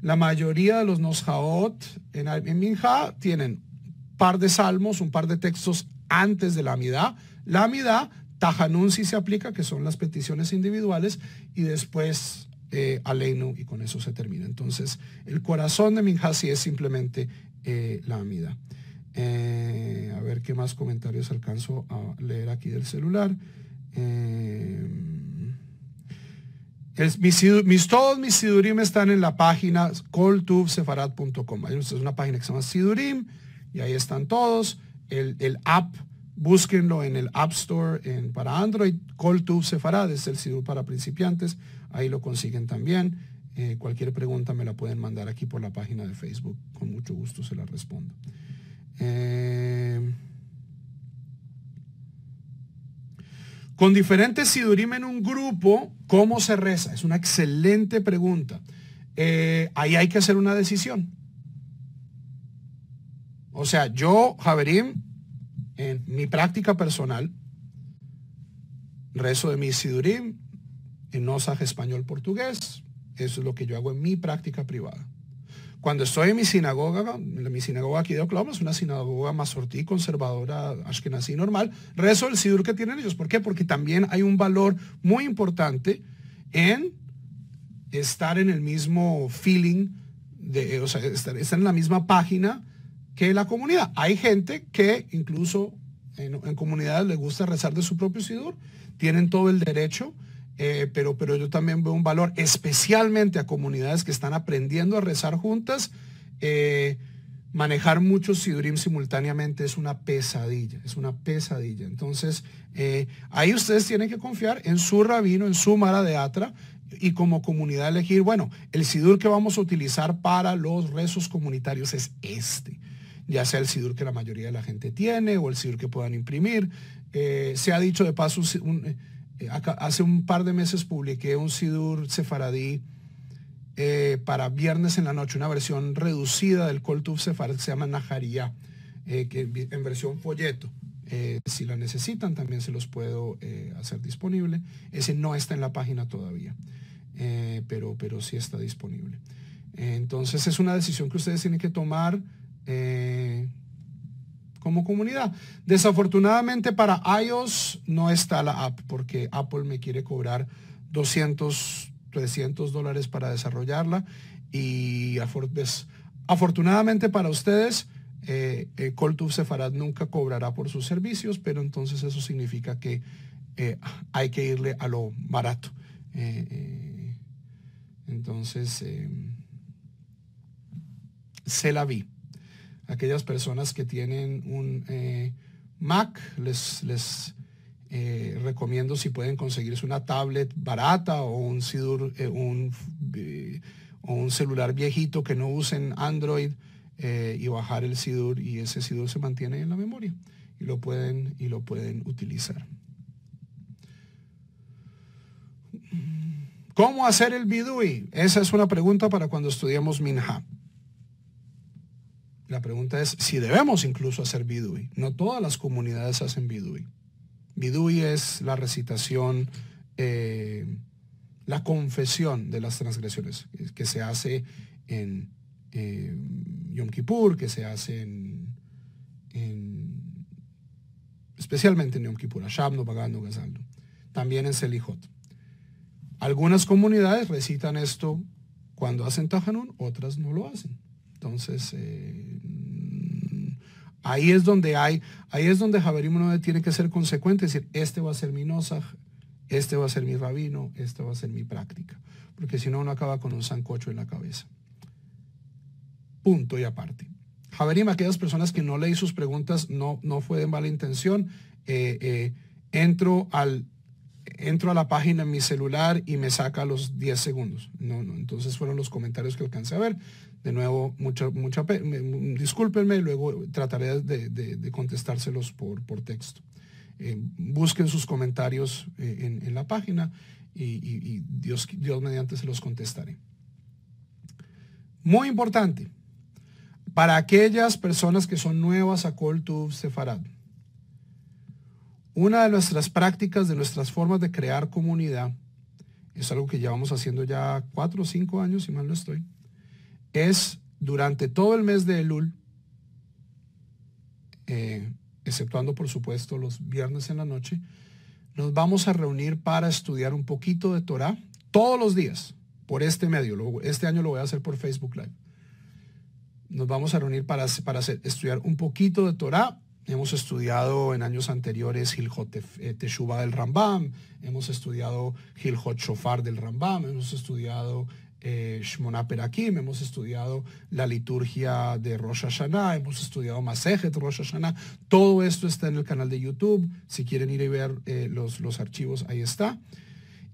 La mayoría de los nosjaot en Minjá tienen un par de salmos, un par de textos antes de la midá. La midá, Tajanún sí se aplica, que son las peticiones individuales, y después Aleinu, y con eso se termina. Entonces, el corazón de Minjá sí es simplemente la amida. A ver qué más comentarios alcanzo a leer aquí del celular. Todos mis sidurim están en la página koltuvsefarad.com. Hay una página que se llama Sidurim y ahí están todos. El app, búsquenlo en el App Store para Android. Koltuv Sefarad es el sidur para principiantes. Ahí lo consiguen también. Cualquier pregunta me la pueden mandar aquí por la página de Facebook. Con mucho gusto se la respondo. Con diferentes sidurim en un grupo, ¿cómo se reza? Es una excelente pregunta. Ahí hay que hacer una decisión. O sea, yo, Javerim, en mi práctica personal, rezo de mi sidurim en nosaj español-portugués. Eso es lo que yo hago en mi práctica privada. Cuando estoy en mi sinagoga aquí de Oklahoma, es una sinagoga masortí, conservadora, ashkenazí normal, rezo el sidur que tienen ellos. ¿Por qué? Porque también hay un valor muy importante en estar en el mismo feeling, o sea, estar en la misma página que la comunidad. Hay gente que incluso en comunidades les gusta rezar de su propio sidur, tienen todo el derecho. Pero yo también veo un valor, especialmente a comunidades que están aprendiendo a rezar juntas. Manejar muchos sidurim simultáneamente es una pesadilla, Entonces, ahí ustedes tienen que confiar en su rabino, en su mara de atra, y como comunidad elegir, bueno, el sidur que vamos a utilizar para los rezos comunitarios es ya sea el sidur que la mayoría de la gente tiene o el sidur que puedan imprimir. Se ha dicho de paso, hace un par de meses publiqué un sidur sefaradí para viernes en la noche, una versión reducida del Koltuv Sefarad que se llama Naharia, que en versión folleto. Si la necesitan también se los puedo hacer disponible. Ese no está en la página todavía, pero sí está disponible. Entonces es una decisión que ustedes tienen que tomar como comunidad. Desafortunadamente para iOS no está la app porque Apple me quiere cobrar $300 para desarrollarla, y afortunadamente para ustedes Koltuv Sefarad nunca cobrará por sus servicios, pero entonces eso significa que hay que irle a lo barato. Entonces se la vi. Aquellas personas que tienen un Mac, les recomiendo si pueden conseguirse una tablet barata o un sidur, o un celular viejito que no usen Android, y bajar el sidur, y ese sidur se mantiene en la memoria y lo pueden utilizar. ¿Cómo hacer el bidui? Esa es una pregunta para cuando estudiamos Minjá. La pregunta es si debemos incluso hacer bidui. No todas las comunidades hacen bidui. Bidui es la recitación, la confesión de las transgresiones, que se hace en Yom Kippur, que se hace especialmente en Yom Kippur, Hashabno, Bagando, Gazalno. También en Selijot. Algunas comunidades recitan esto cuando hacen Tajanún, otras no lo hacen. Entonces, ahí es donde Javerim uno tiene que ser consecuente, es decir, este va a ser mi nosaj, este va a ser mi rabino, esta va a ser mi práctica, porque si no uno acaba con un sancocho en la cabeza. punto y aparte. Javerim, aquellas personas que no leí sus preguntas, no fue de mala intención. Entro a la página en mi celular y me saca a los 10 segundos. Entonces fueron los comentarios que alcancé a ver. De nuevo, discúlpenme, luego trataré de contestárselos por texto. Busquen sus comentarios en la página y Dios mediante se los contestaré. Muy importante, para aquellas personas que son nuevas a Kol Tuv Sefarad, una de nuestras prácticas, de nuestras formas de crear comunidad, es algo que llevamos haciendo ya 4 o 5 años, si mal no estoy, es durante todo el mes de Elul, exceptuando por supuesto los viernes en la noche, nos vamos a reunir para estudiar un poquito de Torah todos los días por este medio. Este año lo voy a hacer por Facebook Live. Nos vamos a reunir para estudiar un poquito de Torah. Hemos estudiado en años anteriores Hilhot Teshuvah del Rambam, hemos estudiado Hilhot Shofar del Rambam, hemos estudiado Shmona Perakim, hemos estudiado la liturgia de Rosh Hashanah, hemos estudiado Masejet Rosh Hashanah. Todo esto está en el canal de YouTube. Si quieren ir y ver los archivos, ahí está.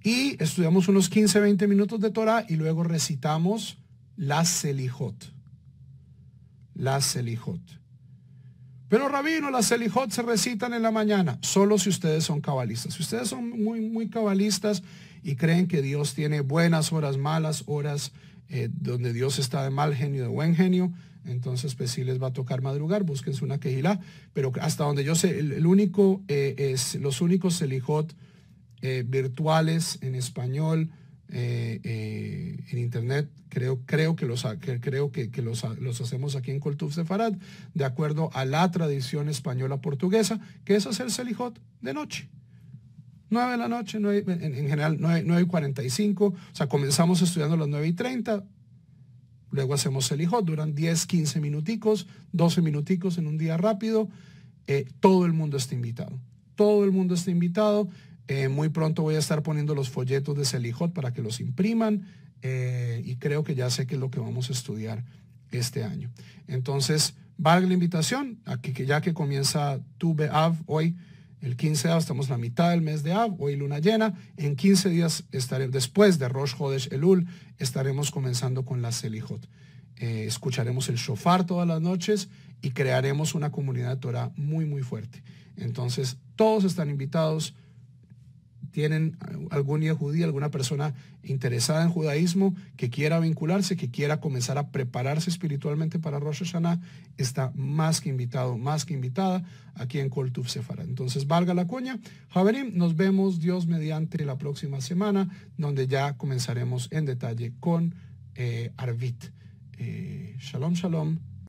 Y estudiamos unos 15-20 minutos de Torah y luego recitamos las Selijot. Las Selijot. Pero rabino, las Selijot se recitan en la mañana, solo si ustedes son cabalistas. Si ustedes son muy cabalistas y creen que Dios tiene buenas horas, malas horas, donde Dios está de mal genio, de buen genio, entonces pues sí les va a tocar madrugar, búsquense una quejilá. Pero hasta donde yo sé, los únicos Selijot virtuales en español, en internet, creo que los hacemos aquí en Kol Tuv Sefarad, de acuerdo a la tradición española portuguesa, que es hacer Selijot de noche. 9 de la noche, en general 9:45, o sea, comenzamos estudiando a las 9:30, luego hacemos Selijot, duran 10, 15 minuticos, 12 minuticos en un día rápido. Todo el mundo está invitado. Todo el mundo está invitado. Muy pronto voy a estar poniendo los folletos de Selijot para que los impriman, y creo que ya sé qué es lo que vamos a estudiar este año. Entonces, valga la invitación, que ya que comienza Tu B'Av hoy, el 15 de Av, estamos en la mitad del mes de Av, hoy luna llena, en 15 días después de Rosh Chodesh Elul, estaremos comenzando con la Selijot. Escucharemos el shofar todas las noches y crearemos una comunidad de Torah muy fuerte. Entonces, todos están invitados. Tienen algún yehudí, alguna persona interesada en judaísmo que quiera vincularse, que quiera comenzar a prepararse espiritualmente para Rosh Hashanah, está más que invitado, más que invitada aquí en Kol Tuv Sefarad. Entonces, valga la cuña. Javerim, nos vemos Dios mediante la próxima semana, donde ya comenzaremos en detalle con Arvit. Shalom, shalom.